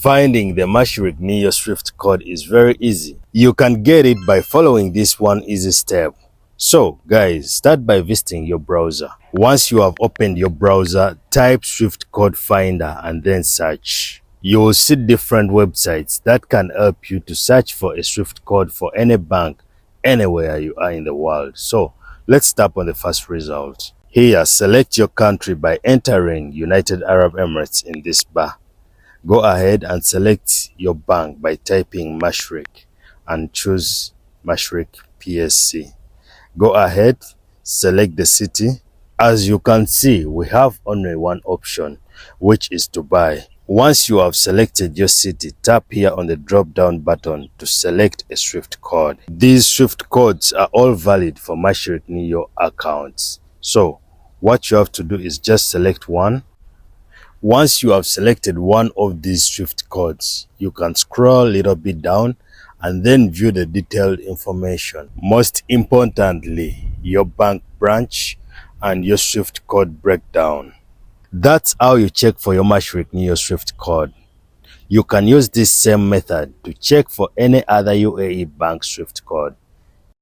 Finding the Mashreq Neo SWIFT code is very easy. You can get it by following this one easy step. So guys, start by visiting your browser. Once you have opened your browser, type SWIFT code finder and then search. You will see different websites that can help you to search for a SWIFT code for any bank anywhere you are in the world. So let's tap on the first result. Here, select your country by entering United Arab Emirates in this bar. Go ahead and select your bank by typing Mashreq and choose Mashreq PSC. Go ahead, select the city. As you can see, we have only one option, which is Dubai. Once you have selected your city, tap here on the drop-down button to select a SWIFT code. These SWIFT codes are all valid for Mashreq Neo accounts. So, what you have to do is just select one. Once you have selected one of these SWIFT codes, you can scroll a little bit down and then view the detailed information. Most importantly, your bank branch and your SWIFT code breakdown. That's how you check for your Mashreq Neo SWIFT code. You can use this same method to check for any other UAE bank SWIFT code.